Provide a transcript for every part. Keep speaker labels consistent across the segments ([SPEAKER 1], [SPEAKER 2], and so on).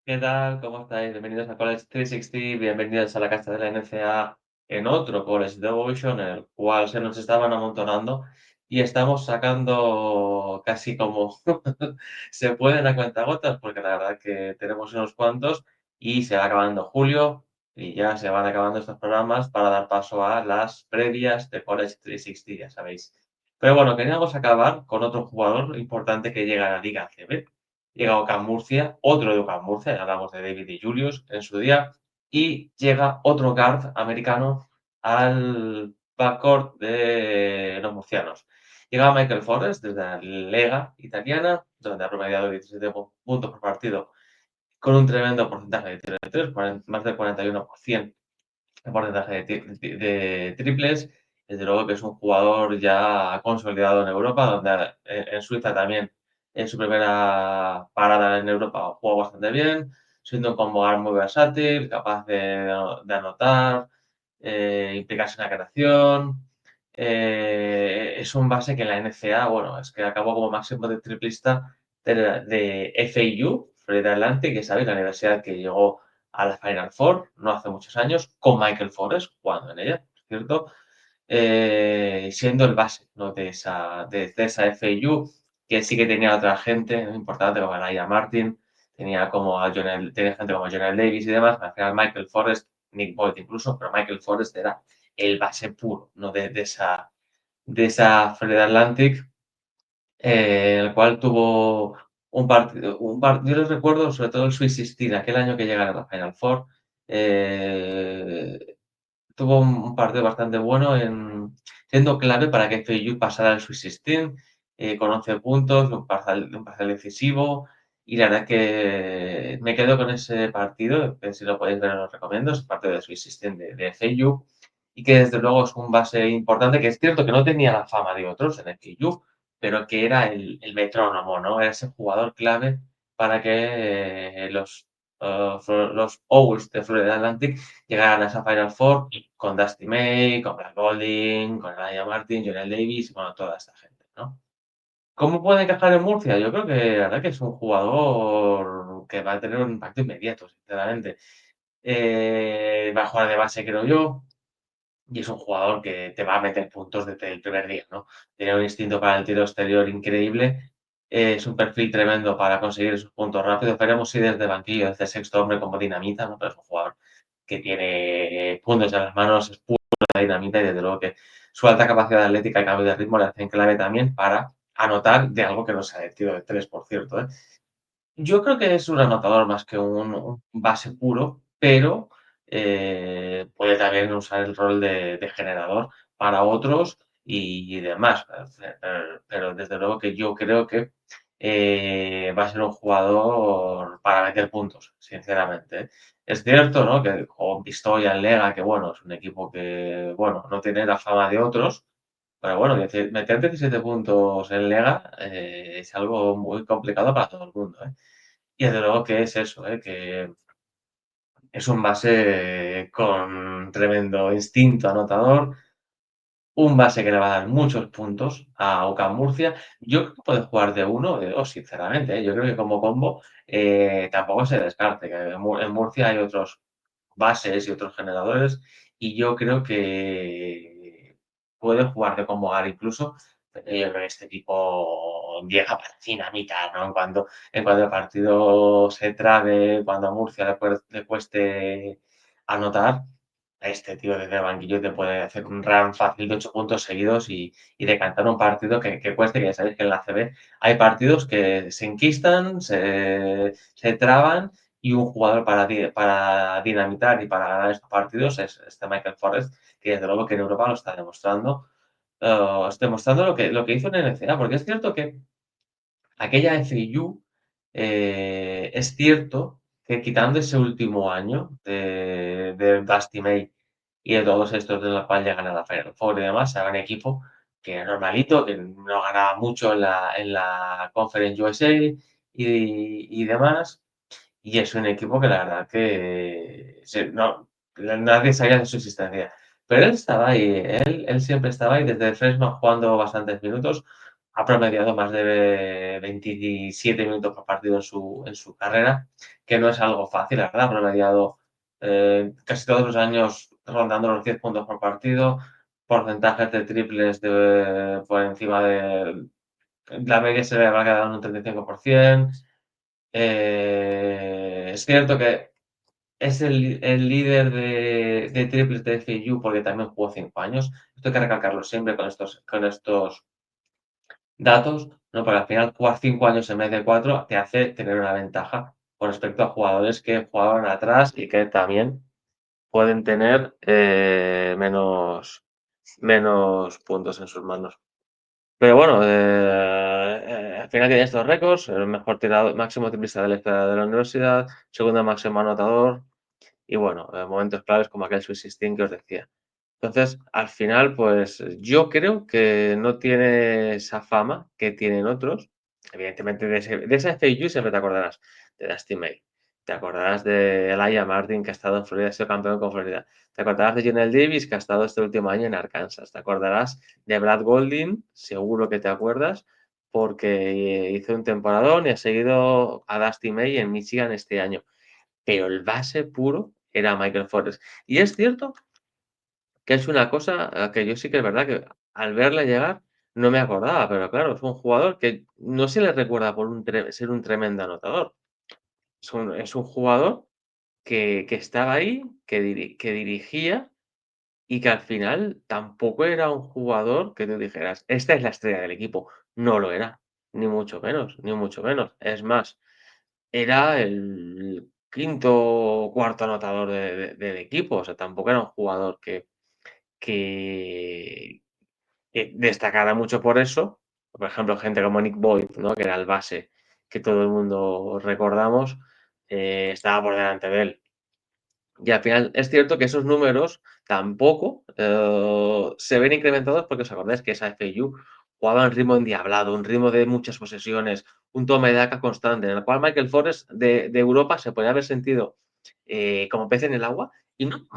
[SPEAKER 1] ¿Qué tal? ¿Cómo estáis? Bienvenidos a College 360, bienvenidos a la casa de la NCAA en otro College Devotion, en el cual se nos estaban amontonando y estamos sacando casi como se pueden a cuentagotas, porque la verdad que tenemos unos cuantos y se va acabando julio y ya se van acabando estos programas para dar paso a las previas de College 360, ya sabéis. Pero bueno, queríamos acabar con otro jugador importante que llega a la Liga ACB. Llega Ocam Murcia, otro de Ocam Murcia, ya hablamos de David y Julius en su día, y llega otro guard americano al backcourt de los murcianos. Llega Michael Forrest desde la Lega italiana, donde ha promediado 17 puntos por partido, con un tremendo porcentaje de tiro de 3, más del 41% de porcentaje de triples. Desde luego que es un jugador ya consolidado en Europa, donde en Suiza también en su primera parada en Europa jugó bastante bien, siendo un combo guard muy versátil, capaz de anotar, implicarse en la creación. Es un base que en la NCAA, bueno, es que acabó como máximo de triplista de FAU, Florida Atlantic, que sabéis, la universidad que llegó a la Final Four no hace muchos años, con Michael Forrest jugando en ella, ¿cierto? Siendo el base, ¿no? de esa FAU, que sí que tenía otra gente importante como Alaya Martin, tenía gente como Jonel Davis y demás, al final Michael Forrest, Nick Boyd incluso, pero Michael Forrest era el base puro, ¿no? de esa Florida Atlantic, el cual tuvo yo les recuerdo sobre todo el Sweet 16, aquel año que llegaron a la Final Four, eh, tuvo un partido bastante bueno siendo clave para que FAU pasara al Sweet 16, con 11 puntos, un parcial decisivo, y la verdad que me quedo con ese partido, que si lo podéis ver os lo recomiendo, es partido de Sweet 16 de FAU, y que desde luego es un base importante, que es cierto que no tenía la fama de otros en FAU, pero que era el metrónomo, ¿no? Era ese jugador clave para que los Owls de Florida Atlantic llegaran a esa Final Four con Dusty May, con Brad Golding, con Elijah Martin, Jonel Davis, bueno, toda esta gente, ¿no? ¿Cómo puede encajar en Murcia? Yo creo que la verdad que es un jugador que va a tener un impacto inmediato, sinceramente. Va a jugar de base, creo yo, y es un jugador que te va a meter puntos desde el primer día, ¿no? Tiene un instinto para el tiro exterior increíble, es un perfil tremendo para conseguir esos puntos rápidos. Veremos si desde banquillo, desde sexto hombre como dinamita, ¿no? Pero es un jugador que tiene puntos en las manos, es pura dinamita y desde luego que su alta capacidad atlética y cambio de ritmo le hacen clave también para anotar de algo que no sea el tiro de tres, por cierto, ¿eh? Yo creo que es un anotador más que un base puro, pero puede también usar el rol de generador para otros y demás. Pero desde luego que yo creo que va a ser un jugador para meter puntos, sinceramente, ¿eh? Es cierto, ¿no? Que con Pistoia en Lega, que bueno, es un equipo que, bueno, no tiene la fama de otros, pero bueno, meter 17 puntos en Lega es algo muy complicado para todo el mundo, ¿eh? Y desde luego que es eso, ¿eh? Que es un base con tremendo instinto anotador, un base que le va a dar muchos puntos a UCAM Murcia. Yo creo que puede jugar de uno o de dos, sinceramente, ¿eh? Yo creo que como combo tampoco se descarte, que en Murcia hay otros bases y otros generadores, y yo creo que puede jugar de combo guard incluso, pero yo creo que este tipo llega para dinamitar, ¿no? En cuanto el partido se trabe, cuando a Murcia le cueste anotar, este tío desde el banquillo te puede hacer un run fácil de 8 puntos seguidos y decantar un partido que cueste, que ya sabéis que en la ACB hay partidos que se enquistan, se traban y un jugador para dinamitar y para ganar estos partidos es este Michael Forrest, que desde luego que en Europa lo está demostrando. Está demostrando lo que hizo en NCAA, porque es cierto que aquella FIU, es cierto que quitando ese último año de Dusty May y de todos estos de los cuales llegan a la Final Four y demás, era un equipo que era normalito, que no ganaba mucho en la Conference USA y demás, y es un equipo que la verdad que nadie sabía de su existencia. Pero él estaba ahí, él siempre estaba ahí desde Fresno jugando bastantes minutos, ha promediado más de 27 minutos por partido en su carrera, que no es algo fácil, la verdad. Ha promediado casi todos los años rondando los 10 puntos por partido, porcentajes de triples por encima de la media se le va a quedar en un 35%. Es cierto que es el líder de triples de FIU porque también jugó 5 años. Esto hay que recalcarlo siempre con estos datos, ¿no? Porque al final jugar 5 años en vez de 4 te hace tener una ventaja con respecto a jugadores que jugaban atrás y que también pueden tener menos puntos en sus manos. Pero bueno, al final tiene estos récords, el mejor tirador, máximo triplista de la historia de la universidad, segundo máximo anotador y bueno, momentos claves como aquel Sweet 16 que os decía. Entonces, al final, pues yo creo que no tiene esa fama que tienen otros. Evidentemente, de esa FAU siempre te acordarás de Dusty May. Te acordarás de Elijah Martin, que ha estado en Florida, ha sido campeón con Florida. Te acordarás de Jonel Davis, que ha estado este último año en Arkansas. Te acordarás de Brad Golding, seguro que te acuerdas, porque hizo un temporadón y ha seguido a Dusty May en Michigan este año. Pero el base puro era Michael Forrest. Y es cierto que es una cosa que yo sí que es verdad que al verle llegar no me acordaba, pero claro, es un jugador que no se le recuerda por ser un tremendo anotador. Es un jugador que estaba ahí, que dirigía y que al final tampoco era un jugador que tú dijeras, esta es la estrella del equipo. No lo era, ni mucho menos, ni mucho menos. Es más, era el quinto o cuarto anotador del equipo, o sea, tampoco era un jugador que destacara mucho por eso. Por ejemplo, gente como Nick Boyd, ¿no? Que era el base que todo el mundo recordamos, estaba por delante de él. Y al final es cierto que esos números tampoco se ven incrementados porque os acordáis que esa FIU jugaba en ritmo endiablado, un ritmo de muchas posesiones, un toma y daca constante, en el cual Michael Forrest de Europa se podía haber sentido como pez en el agua. Y no,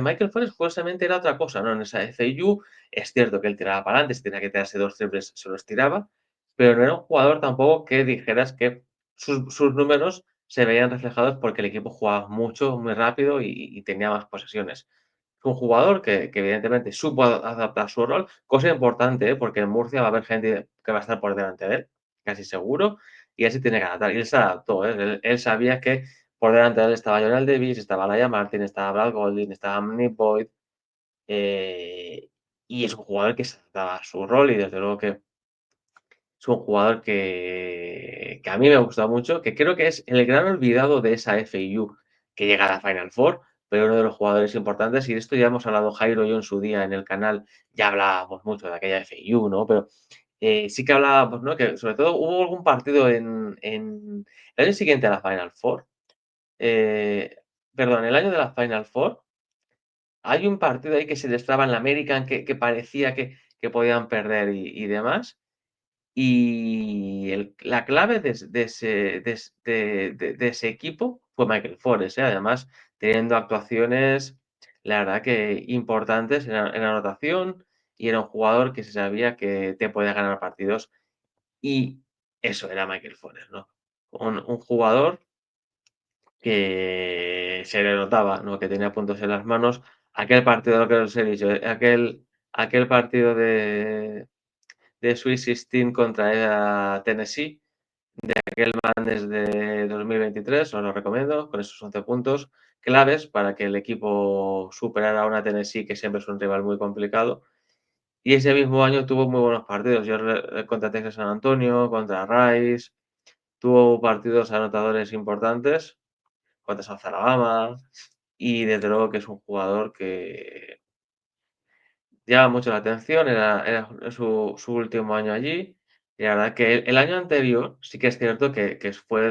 [SPEAKER 1] Michael Forrest justamente era otra cosa, ¿no? En esa FIU es cierto que él tiraba para adelante, si tenía que tirarse 2 triples, se los tiraba, pero no era un jugador tampoco que dijeras que sus números se veían reflejados porque el equipo jugaba mucho, muy rápido y tenía más posesiones. Es un jugador que evidentemente supo adaptar su rol, cosa importante, porque en Murcia va a haber gente que va a estar por delante de él, casi seguro, y él se tiene que adaptar. Y él se adaptó, ¿eh? Él sabía que por delante de él estaba Jonel Davis, estaba Laia Martin, estaba Brad Golding, estaba Nick Boyd, eh, y es un jugador que se adaptaba a su rol y desde luego que es un jugador que a mí me ha gustado mucho, que creo que es el gran olvidado de esa FIU que llega a la Final Four, pero uno de los jugadores importantes, y de esto ya hemos hablado Jairo y yo en su día en el canal, ya hablábamos mucho de aquella FIU, ¿no? Pero sí que hablábamos, ¿no? Que sobre todo hubo algún partido en el año siguiente a la Final Four, eh, perdón, el año de la Final Four, hay un partido ahí que se les traba en la American que parecía que podían perder y demás. Y la clave de ese equipo fue Michael Forrest, ¿eh? Además, teniendo actuaciones, la verdad que importantes en anotación y era un jugador que se sabía que te podía ganar partidos y eso era Michael Forrest, ¿no? Un jugador que se le notaba, ¿no? Que tenía puntos en las manos. Aquel partido, lo que os he dicho, aquel partido de Sweet 16 contra Tennessee, aquel Madness de 2023, os lo recomiendo, con esos 11 puntos claves para que el equipo superara a una Tennessee que siempre es un rival muy complicado. Y ese mismo año tuvo muy buenos partidos. Contra Texas San Antonio, contra Rice, tuvo partidos anotadores importantes, contra South Alabama, y desde luego que es un jugador que llama mucho la atención, era su último año allí. Y la verdad que el año anterior sí que es cierto que fue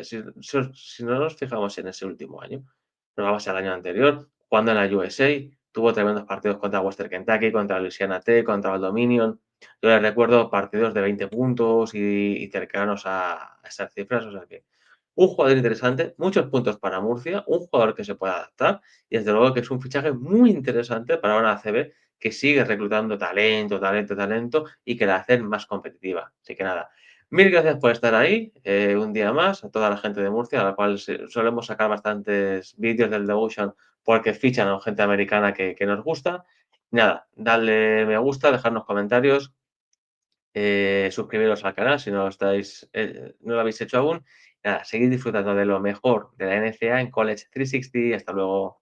[SPEAKER 1] si no nos fijamos en ese último año, nos vamos al año anterior, jugando en la USA, tuvo tremendos partidos contra Western Kentucky, contra Louisiana Tech, contra el Dominion. Yo le recuerdo partidos de 20 puntos y cercanos a esas cifras, o sea que un jugador interesante, muchos puntos para Murcia, un jugador que se puede adaptar y desde luego que es un fichaje muy interesante para una ACB que sigue reclutando talento, talento, talento y que la hacen más competitiva. Así que nada, mil gracias por estar ahí un día más, a toda la gente de Murcia, a la cual solemos sacar bastantes vídeos del Devotion porque fichan a gente americana que nos gusta. Nada, darle me gusta, dejarnos comentarios, suscribiros al canal si no lo estáis, no lo habéis hecho aún. Nada, seguid disfrutando de lo mejor de la NCAA en College 360. Hasta luego.